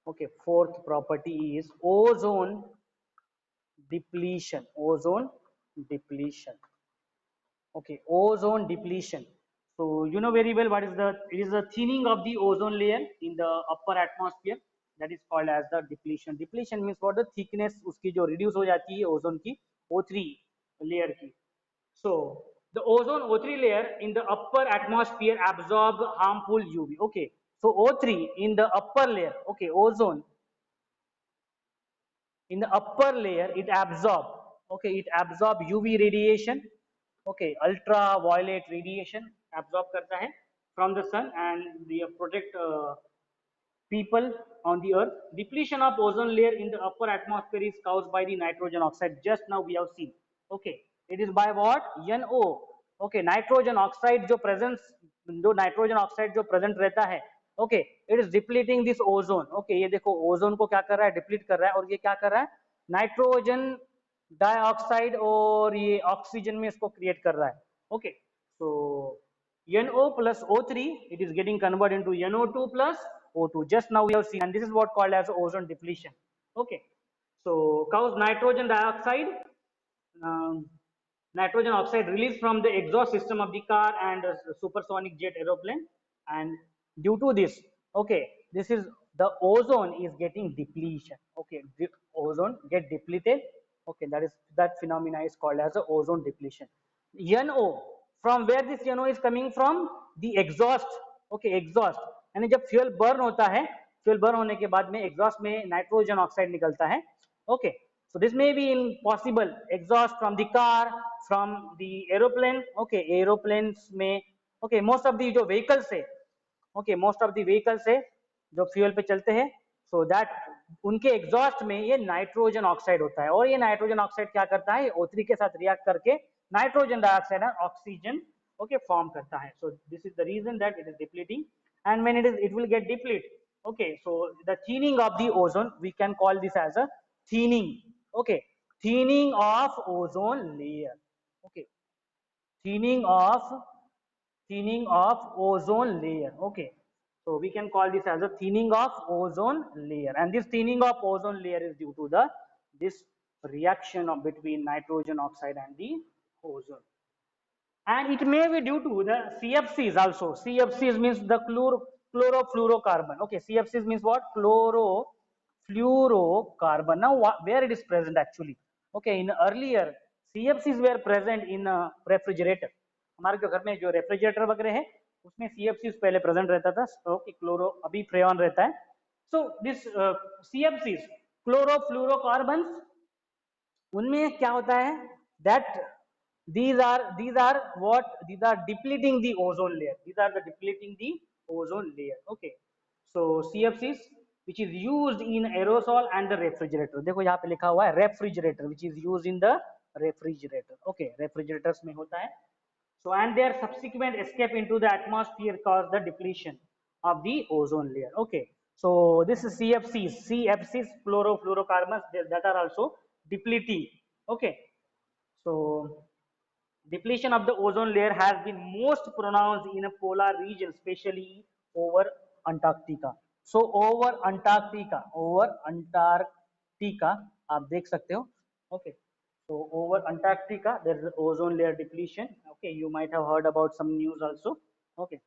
Okay, fourth property is ozone depletion. Ozone depletion. Okay, ozone depletion. So you know very well what is the, it is the thinning of the ozone layer in the upper atmosphere, that is called as the depletion. Depletion means what, the thickness उसकी जो reduce हो जाती है ozone की O3 layer की. So the ozone O3 layer in the upper atmosphere absorb harmful UV. Okay, so O3 in the upper layer, okay, ozone in the upper layer it absorb, okay, it absorb UV radiation, okay, ultraviolet radiation absorb करता है from the sun and they protect people on the earth. Depletion of ozone layer in the upper atmosphere is caused by the nitrogen oxide, just now we have seen. Okay, it is by what, NO. Okay, nitrogen oxide जो presence, जो nitrogen oxide जो present रहता है, okay, it is depleting this ozone. Okay, ये देखो ozone को क्या कर रहा है, deplete कर रहा है, और ये क्या कर रहा है, नाइट्रोजन डाइऑक्साइड और ये ऑक्सीजन में इसको क्रिएट कर रहा है. Okay, so NO plus O3, it is getting converted into NO2 plus O2. Just now we have seen, and this is what called as ozone depletion. Okay, so cause nitrogen dioxide, um, nitrogen oxide released from the exhaust system of the car and supersonic jet aeroplane, and due to this, okay, this is the ozone is getting depletion. Okay, the ozone get depleted. Okay, that phenomena is called as a ozone depletion. NO, from where this NO is coming from, the exhaust. Okay, exhaust यानी जब fuel burn होता है, fuel burn होने के बाद में exhaust में nitrogen oxide निकलता है. Okay, so this may be in possible exhaust from the car, from the aeroplane. Okay, aeroplanes में, okay, most of the जो vehicles है, okay, most of the vehicles है जो फ्यूल पे चलते हैं, so that उनके एग्जॉस्ट में ये नाइट्रोजन ऑक्साइड होता है, और ये नाइट्रोजन ऑक्साइड क्या करता है, O3 के साथ रिएक्ट करके नाइट्रोजन डाइऑक्साइड और ऑक्सीजन, ओके, फॉर्म करता है. So this is the reason that it is depleting, and when it will get deplete. Okay, so the thinning of the ozone, we can call this as a thinning. Okay, thinning of ozone layer. Okay, thinning of ozone layer. Okay, so we can call this as a thinning of ozone layer, and this thinning of ozone layer is due to the this reaction of between nitrogen oxide and the ozone. And it may be due to the CFCs also. CFCs means the chlorofluorocarbon. Okay, CFCs means what? Chlorofluorocarbon. Now, where it is present actually? Okay, in earlier CFCs were present in a refrigerator. हमारे जो घर में जो refrigerator वगैरह है उसमें CFCs पहले present रहता था. ओके, क्लोरो अभी फ्रेऑन रहता है. सो दिस CFCs, क्लोरोफ्लोरोकार्बन्स, उनमें क्या होता है, that these are what, these are depleting the ozone layer, these are the depleting the ozone layer. Okay, so CFCs which is used in aerosol and the refrigerator, देखो यहाँ पे लिखा हुआ है refrigerator, which is used in the refrigerator. Okay, refrigerators में होता है. So and their subsequent escape into the atmosphere cause the depletion of the ozone layer. Okay, so this is CFCs, chlorofluorocarbons, that are also depleting. Okay, So depletion of the ozone layer has been most pronounced in a polar region, especially over Antarctica. So over Antarctica, आप देख सकते हो. Okay. So over Antarctica, there is ozone layer depletion. Okay, you might have heard about some news also. Okay.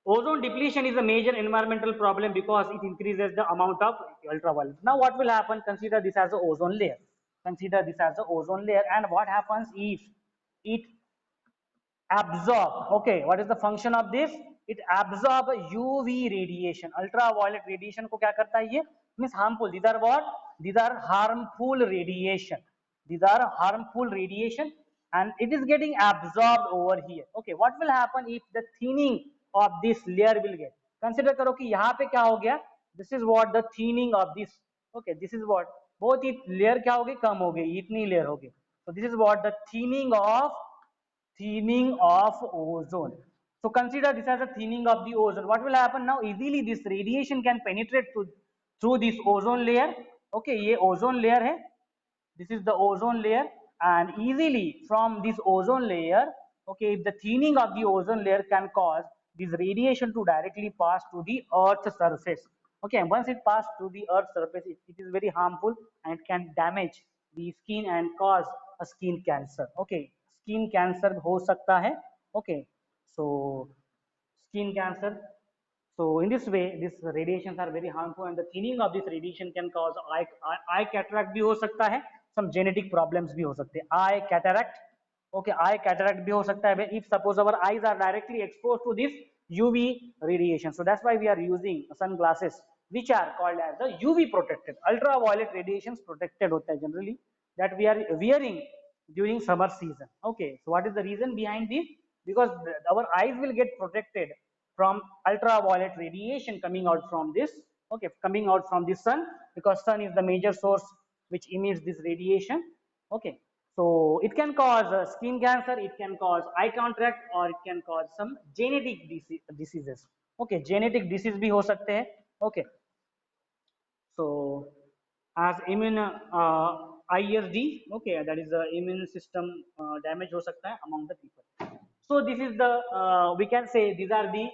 Ozone depletion is a major environmental problem because it increases the amount of ultraviolet. Now what will happen? Consider this as a ozone layer. Consider this as a ozone layer, and what happens if it absorb? Okay, what is the function of this? It absorb UV radiation. Ultraviolet radiation को क्या करता है ये? Means harmful. These are what? These are harmful radiation. These are harmful radiation, and it is getting absorbed over here. Okay, what will happen if the thinning of this layer will get? Consider करो कि यहाँ पे क्या हो गया? This is what the thinning of this. Okay, this is what बहुत ही layer क्या हो गई? कम हो गई, इतनी layer हो गई. So this is what the thinning of ozone. So consider this as a thinning of the ozone. What will happen now? Easily this radiation can penetrate through this ozone layer. Okay, ये ozone layer है. This is the ozone layer, and easily from this ozone layer, okay, if the thinning of the ozone layer can cause this radiation to directly pass to the Earth's surface. Okay, and once it passes to the Earth's surface, it is very harmful and it can damage the skin and cause a skin cancer. Okay, skin cancer हो सकता है. Okay, so skin cancer. So in this way, these radiations are very harmful, and the thinning of this radiation can cause eye cataract भी हो सकता है. Some genetic problems भी हो सकते हैं. Eye cataract. Okay, eye cataract भी हो सकता है if suppose our eyes are directly exposed to this UV radiation. So that's why we are using sunglasses, which are called as the UV protected. Ultraviolet radiations protected होता है generally, that we are wearing during summer season. Okay, so what is the reason behind this? Because our eyes will get protected from ultraviolet radiation coming out from this. Okay, coming out from the sun, because sun is the major source which emits this radiation. Okay, so it can cause skin cancer, it can cause eye cataract, or it can cause some genetic diseases. Okay, genetic disease भी हो सकते हैं. Okay, so as immune ISD, okay, that is the immune system damage हो सकता है among the people. So this is the we can say these are the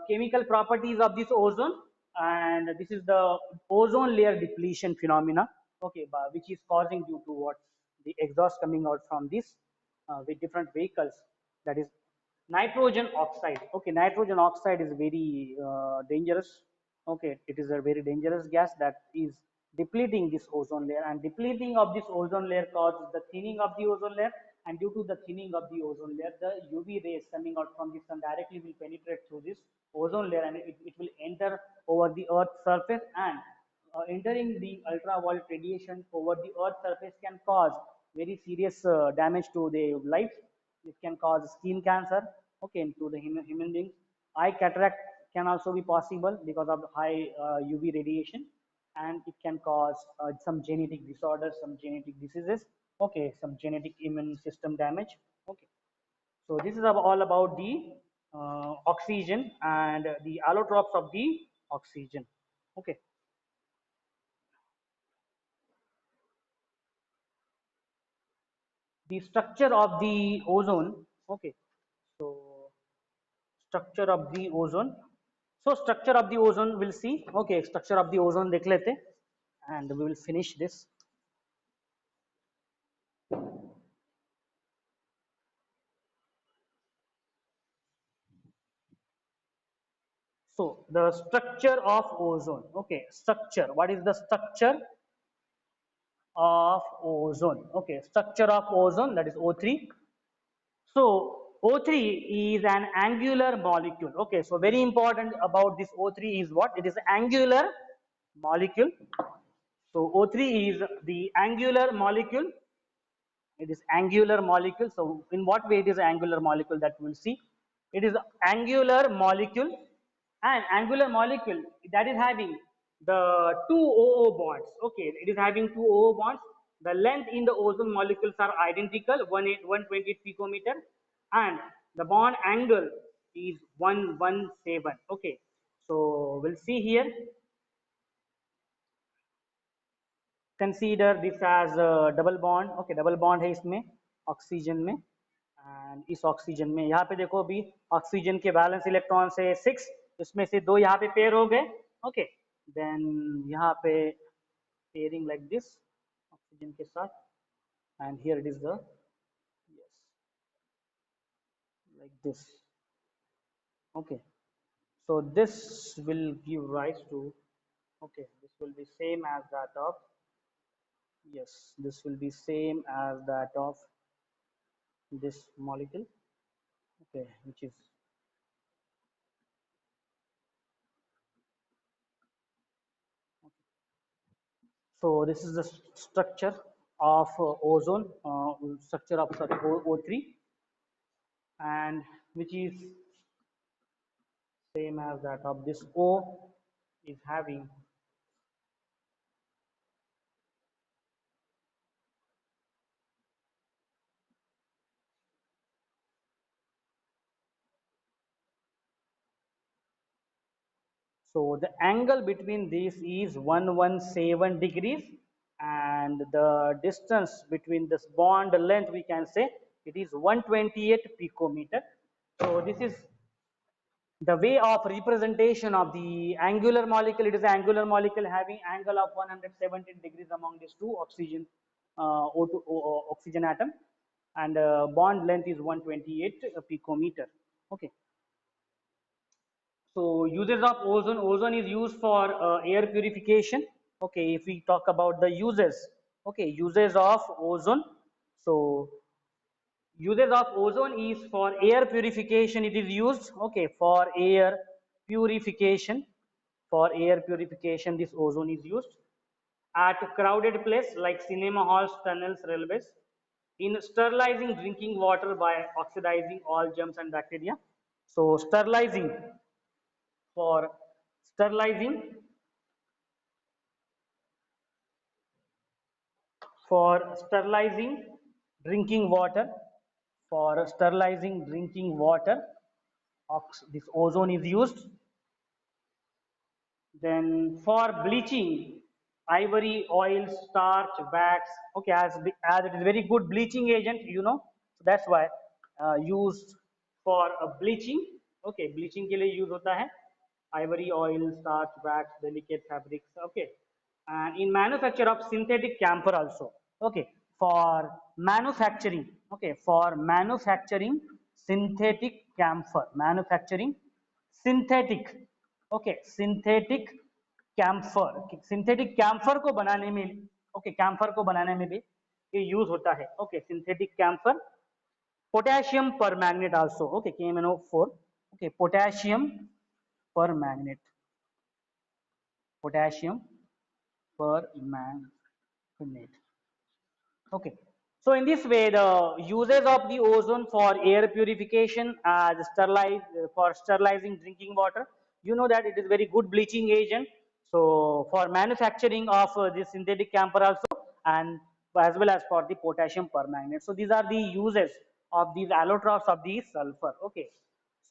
chemical properties of this ozone, and this is the ozone layer depletion phenomena. Okay, which is causing due to what? The exhaust coming out from this with different vehicles. That is nitrogen oxide. Okay, nitrogen oxide is very dangerous. Okay, it is a very dangerous gas that is depleting this ozone layer, and depleting of this ozone layer causes the thinning of the ozone layer, and due to the thinning of the ozone layer, the UV rays coming out from the sun directly will penetrate through this ozone layer, and it will enter over the earth's surface, and entering the ultraviolet radiation over the earth's surface can cause very serious damage to the life. It can cause skin cancer, okay, to the human beings. Eye cataract can also be possible because of high UV radiation, and it can cause some genetic disorders, some genetic diseases, okay, some genetic immune system damage. Okay, so this is all about the oxygen and the allotropes of the oxygen. Okay, the structure of the ozone. Okay, so structure of the ozone. So structure of the ozone we'll see. Okay, structure of the ozone dekh lete, and we will finish this. So the structure of ozone. Okay, structure. What is the structure of ozone? Okay, structure of ozone, that is O3. So O3 is an angular molecule. Okay, so very important about this O3 is what? It is angular molecule. So O3 is the angular molecule. It is angular molecule. So in what way it is angular molecule, that we'll see. It is angular molecule, and angular molecule that is having the two OO bonds. Okay, it is having two OO bonds. The length in the ozone molecules are identical, 128 picometer, and the bond angle is 117. Okay, so we'll see here. Consider this as a double bond. Okay, double bond है इसमें. Oxygen में, and इस oxygen में यहाँ पे देखो अभी oxygen के बैलेंस इलेक्ट्रॉन से 6, इसमें से 2 यहाँ पे पेयर हो गए, ओके। देन यहाँ पे पेयरिंग लाइक दिस ऑक्सीजन के साथ, and here it is the, yes, like this, okay. So this will give rise to, okay, this will be same as that of, yes, this will be same as that of this molecule, okay, which is, so this is the structure of ozone, structure of, sorry, O3, and which is same as that of this O is having, so the angle between these is 117 degrees, and the distance between this bond length, we can say it is 128 picometer. So this is the way of representation of the angular molecule. It is an angular molecule having angle of 117 degrees among these two oxygen, O2, oxygen atom, and bond length is 128 picometer. Okay. So uses of ozone, ozone is used for air purification. Okay, if we talk about the uses, okay, uses of ozone. So uses of ozone is for air purification. It is used, okay, for air purification. For air purification, this ozone is used at crowded place like cinema halls, tunnels, railways. In sterilizing drinking water by oxidizing all germs and bacteria. So sterilizing, for sterilizing, for sterilizing drinking water, for sterilizing drinking water, this ozone is used. Then for bleaching, ivory, oil, starch, wax, okay, as it is very good bleaching agent, you know, so that's why used for bleaching, okay, bleaching के लिए use होता है, ivory, oil, starch, wax, delicate fabrics, okay, and in manufacture of synthetic camphor also, okay, for manufacturing, okay, for manufacturing synthetic camphor, manufacturing synthetic, okay, synthetic camphor, synthetic camphor को बनाने में, okay, camphor को बनाने में भी ये use होता है, ओके, सिंथेटिक कैम्फर, पोटेशियम पर magnet also, okay, KMnO4, okay, potassium पर मैग्नेट, पोटेशियम पर magnet, okay. So in this way, the uses of the ozone for air purification as for sterilizing drinking water, you know that it is very good bleaching agent. So for manufacturing of this synthetic camphor also, and as well as for the potassium permanganate. So these are the uses of these allotropes of the sulfur. Okay.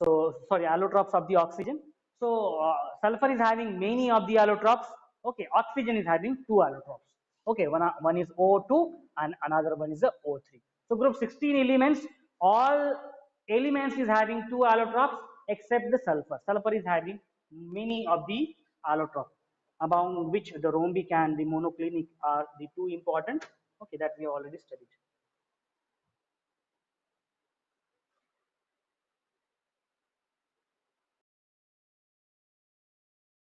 So sorry, allotropes of the oxygen. So sulfur is having many of the allotropes. Okay, oxygen is having 2 allotropes. Okay, one is O2 and another one is the O3. So group 16 elements, all elements is having 2 allotropes except the sulfur. Sulfur is having many of the allotropes, among which the rhombic and the monoclinic are the 2 important. Okay, that we have already studied.